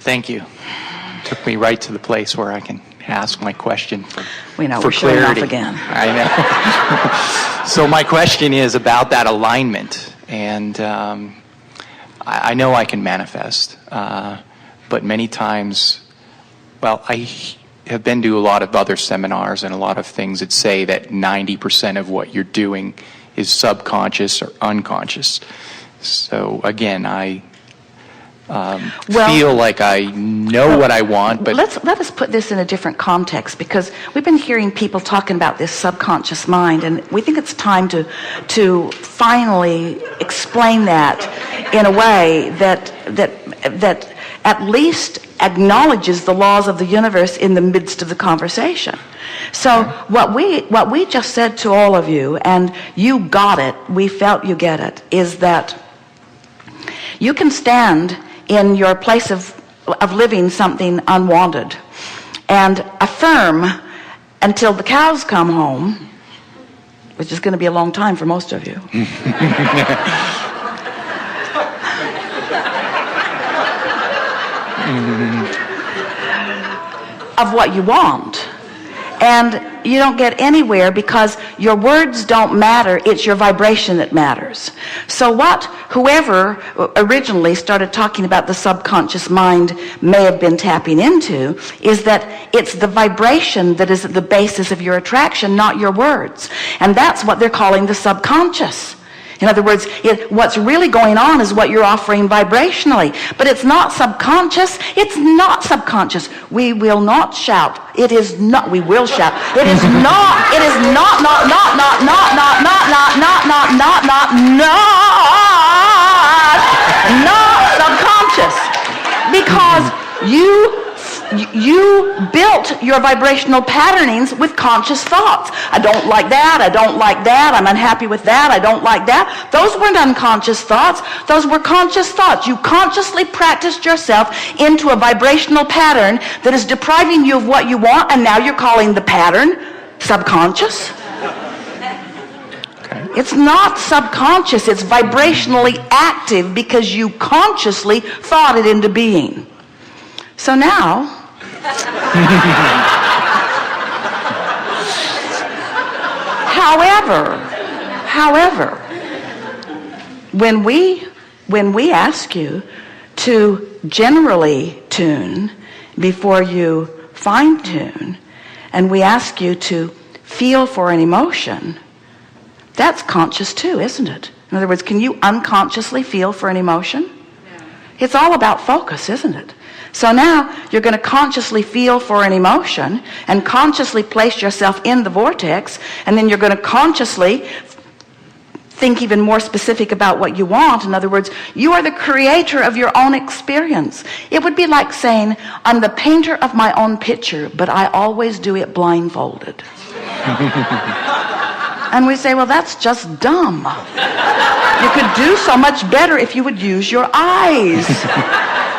Thank you. Took me right to the place where I can ask my question for we're showing off again. I know. So my question is about that alignment, and I know I can manifest, but many times, well, I have been to a lot of other seminars and a lot of things that say that 90% of what you're doing is subconscious or unconscious. So again, I feel like I know what I want, but let us put this in a different context, because we've been hearing people talking about this subconscious mind, and we think it's time to finally explain that in a way that at least acknowledges the laws of the universe in the midst of the conversation. So what we just said to all of you, and you got it, we felt you get it, is that you can stand in your place of living something unwanted and affirm until the cows come home, which is going to be a long time for most of you. Of what you want. And you don't get anywhere because your words don't matter, it's your vibration that matters. So whoever originally started talking about the subconscious mind may have been tapping into is that it's the vibration that is at the basis of your attraction, not your words. And that's what they're calling the subconscious. In other words, what's really going on is what you're offering vibrationally. But it's not subconscious. It's not subconscious. We will not shout. It is not. We will shout. It is not. It is not subconscious. Because you built your vibrational patternings with conscious thoughts. I don't like that, I don't like that, I'm unhappy with that, I don't like that. Those weren't unconscious thoughts, those were conscious thoughts. You consciously practiced yourself into a vibrational pattern that is depriving you of what you want, and now you're calling the pattern subconscious. It's not subconscious, it's vibrationally active because you consciously thought it into being. So now, however, when we ask you to generally tune before you fine tune, and we ask you to feel for an emotion, that's conscious too, isn't it? In other words, can you unconsciously feel for an emotion? It's all about focus, isn't it? So now you're going to consciously feel for an emotion and consciously place yourself in the vortex, and then you're going to consciously think even more specific about what you want. In other words, you are the creator of your own experience. It would be like saying, I'm the painter of my own picture, but I always do it blindfolded. And we say, well, that's just dumb. You could do so much better if you would use your eyes.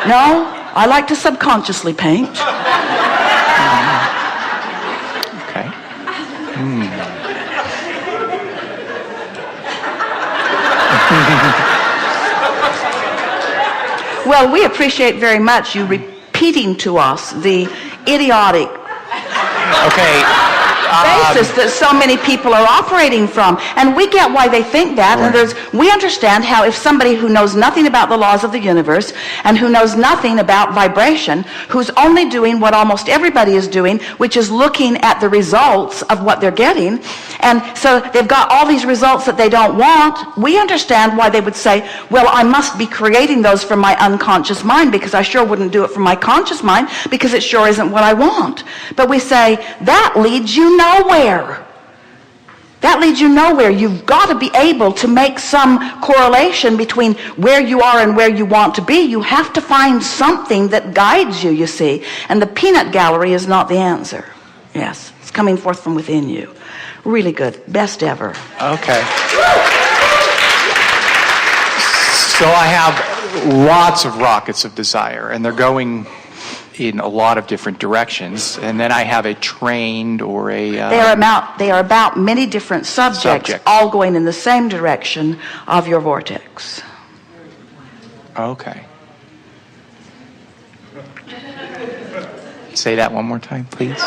No? I like to subconsciously paint. Okay. Well, we appreciate very much you repeating to us the idiotic basis that so many people are operating from, and we get why they think that. Right. And we understand how if somebody who knows nothing about the laws of the universe and who knows nothing about vibration, who's only doing what almost everybody is doing, which is looking at the results of what they're getting, and so they've got all these results that they don't want, we understand why they would say, well, I must be creating those from my unconscious mind, because I sure wouldn't do it from my conscious mind, because it sure isn't what I want. But we say, that leads you nowhere. That leads you nowhere. You've got to be able to make some correlation between where you are and where you want to be. You have to find something that guides you, you see. And the peanut gallery is not the answer. Yes, it's coming forth from within you. Really good. Best ever. Okay. So I have lots of rockets of desire, and they're going in a lot of different directions, and then I have a trained or a they are about many different subjects all going in the same direction of your vortex. Okay. Say that one more time, please.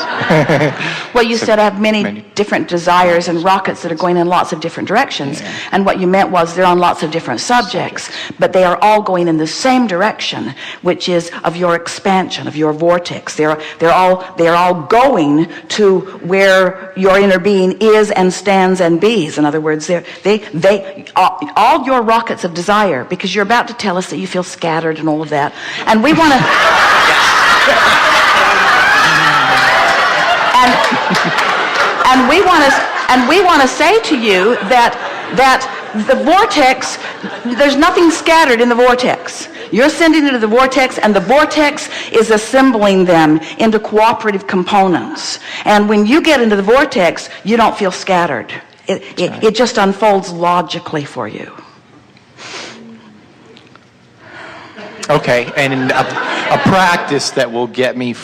Well, you said I have many many different desires and rockets that are going in lots of different directions. Yeah. And what you meant was they're on lots of different subjects, but they are all going in the same direction, which is of your expansion, of your vortex. They're all going to where your inner being is and stands and bees. In other words, all your rockets of desire, because you're about to tell us that you feel scattered and all of that. And we want to... And we want to say to you that the vortex, there's nothing scattered in the vortex. You're sending it to the vortex, and the vortex is assembling them into cooperative components. And when you get into the vortex, you don't feel scattered. It just unfolds logically for you. Okay, and a practice that will get me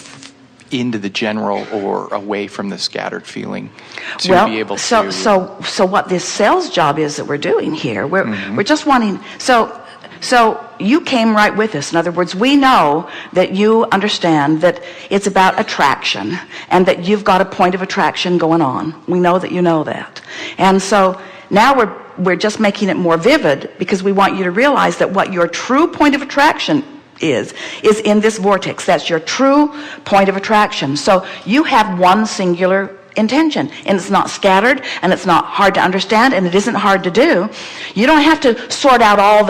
into the general or away from the scattered feeling to be able to... So what this sales job is that we're doing here, we're just wanting... So you came right with us. In other words, we know that you understand that it's about attraction and that you've got a point of attraction going on. We know that you know that. And so now we're just making it more vivid because we want you to realize that what your true point of attraction is in this vortex. That's your true point of attraction. So you have one singular intention, and it's not scattered, and it's not hard to understand, and it isn't hard to do. You don't have to sort out all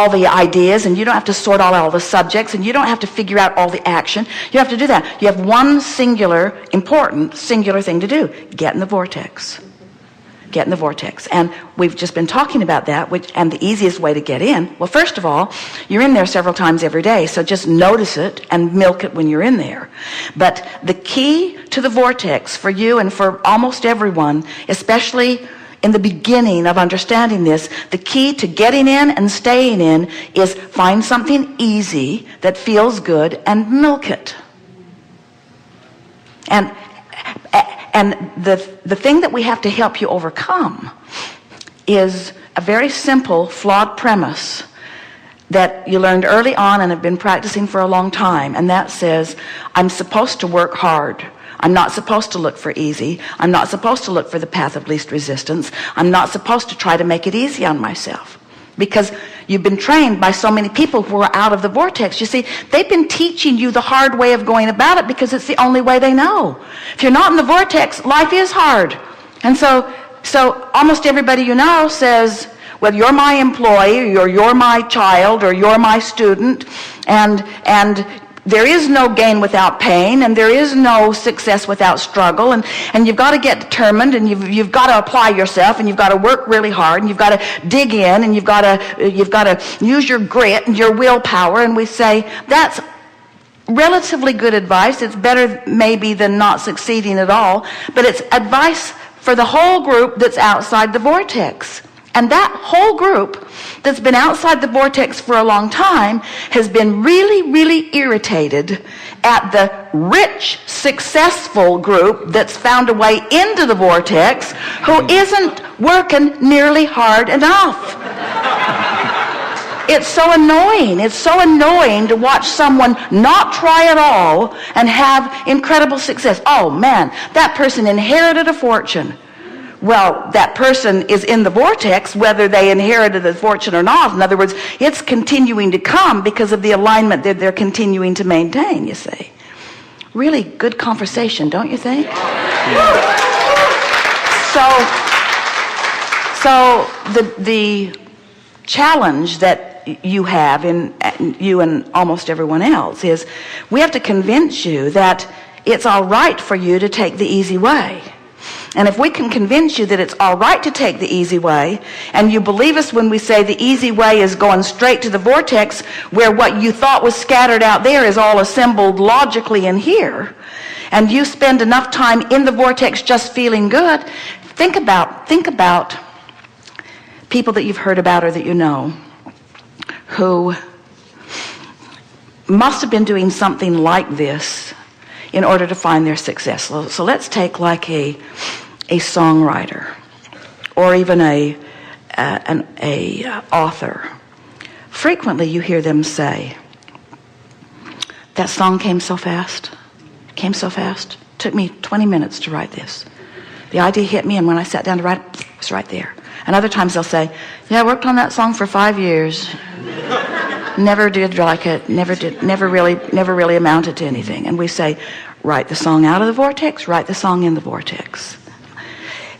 the ideas, and you don't have to sort out all the subjects, and you don't have to figure out all the action. You have to do that. You have one singular, important, singular thing to do. Get in the vortex. Get in the vortex. And we've just been talking about that, and the easiest way to get in, well, first of all, you're in there several times every day, so just notice it and milk it when you're in there. But the key to the vortex for you and for almost everyone, especially in the beginning of understanding this, the key to getting in and staying in is find something easy that feels good and milk it. And the thing that we have to help you overcome is a very simple, flawed premise that you learned early on and have been practicing for a long time, and that says, I'm supposed to work hard. I'm not supposed to look for easy. I'm not supposed to look for the path of least resistance. I'm not supposed to try to make it easy on myself. Because you've been trained by so many people who are out of the vortex. You see, they've been teaching you the hard way of going about it because it's the only way they know. If you're not in the vortex, life is hard. And so almost everybody you know says, well, you're my employee, or you're my child, or you're my student, and there is no gain without pain, and there is no success without struggle, and you've got to get determined, and you've got to apply yourself, and you've got to work really hard, and you've got to dig in, and you've got to use your grit and your willpower. And we say that's relatively good advice. It's better maybe than not succeeding at all, but it's advice for the whole group that's outside the vortex. And that whole group that's been outside the vortex for a long time has been really, really irritated at the rich, successful group that's found a way into the vortex who isn't working nearly hard enough. It's so annoying. It's so annoying to watch someone not try at all and have incredible success. Oh man, that person inherited a fortune. Well, that person is in the vortex whether they inherited the fortune or not. In other words, it's continuing to come because of the alignment that they're continuing to maintain, you see. Really good conversation, don't you think? Yeah. So the challenge that you have in you and almost everyone else is we have to convince you that it's all right for you to take the easy way. And if we can convince you that it's all right to take the easy way, and you believe us when we say the easy way is going straight to the vortex where what you thought was scattered out there is all assembled logically in here, and you spend enough time in the vortex just feeling good, think about people that you've heard about or that you know who must have been doing something like this in order to find their success. So let's take like a songwriter or even an author. Frequently you hear them say, that song came so fast. came so fast. Took me 20 minutes to write this. The idea hit me, and when I sat down to write it, it was right there. And other times they'll say, yeah, I worked on that song for 5 years. Never did like it, never really amounted to anything. And we say, write the song out of the vortex, write the song in the vortex.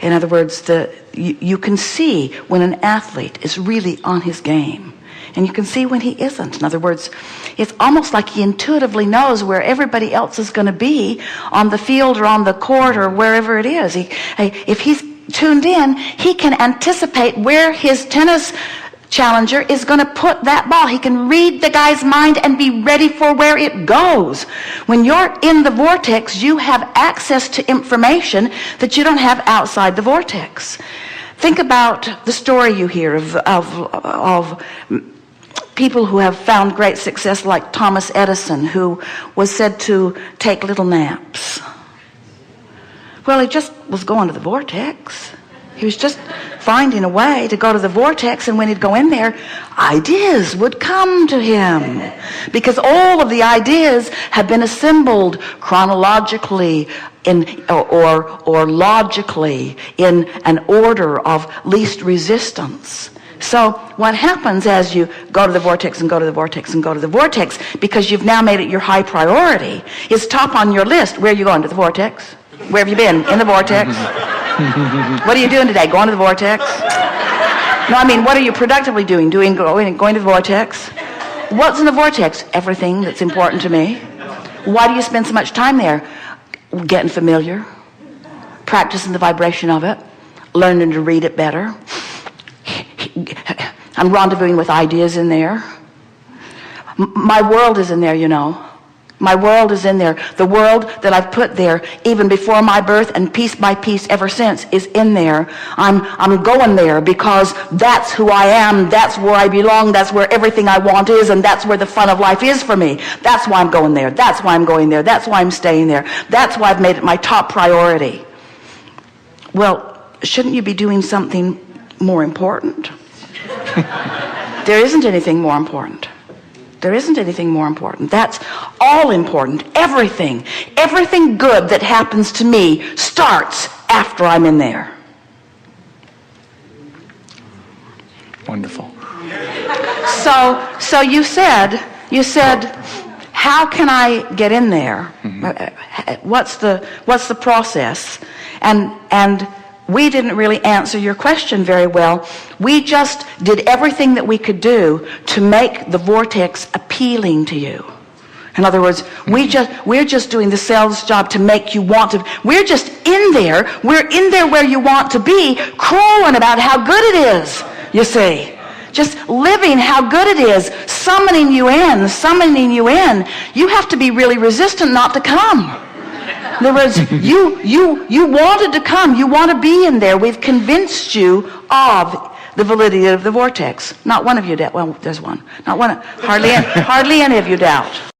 In other words, you can see when an athlete is really on his game, and you can see when he isn't. In other words, it's almost like he intuitively knows where everybody else is going to be on the field or on the court or wherever it is. If he's tuned in, he can anticipate where his tennis challenger is going to put that ball. He can read the guy's mind and be ready for where it goes. When you're in the vortex, you have access to information that you don't have outside the vortex. Think about the story you hear of people who have found great success, like Thomas Edison, who was said to take little naps. Well, he just was going to the vortex. He was just finding a way to go to the vortex, and when he'd go in there, ideas would come to him, because all of the ideas have been assembled chronologically or logically in an order of least resistance. So what happens as you go to the vortex and go to the vortex and go to the vortex, because you've now made it your high priority, is top on your list. Where are you going? To the vortex? Where have you been? In the vortex? What are you doing today? Going to the vortex? No, I mean, what are you productively doing? Going to the vortex? What's in the vortex? Everything that's important to me. Why do you spend so much time there? Getting familiar, practicing the vibration of it, learning to read it better. I'm rendezvousing with ideas in there. My world is in there, you know. My world is in there. The world that I've put there even before my birth, and piece by piece ever since, is in there. I'm going there because that's who I am. That's where I belong. That's where everything I want is, and that's where the fun of life is for me. That's why I'm going there. That's why I'm going there. That's why I'm staying there. That's why I've made it my top priority. Well, shouldn't you be doing something more important? There isn't anything more important. There isn't anything more important. That's all important. Everything good that happens to me starts after I'm in there. Wonderful. So you said, how can I get in there? Mm-hmm. What's the process? And we didn't really answer your question very well. We just did everything that we could do to make the vortex appealing to you. In other words, we're just doing the sales job to make you want to. We're just in there. We're in there where you want to be, crowing about how good it is, you see. Just living how good it is, summoning you in. You have to be really resistant not to come. In other words, you wanted to come. You want to be in there. We've convinced you of the validity of the vortex. Not one of you doubt. Well, there's one. Not one. Hardly any of you doubt.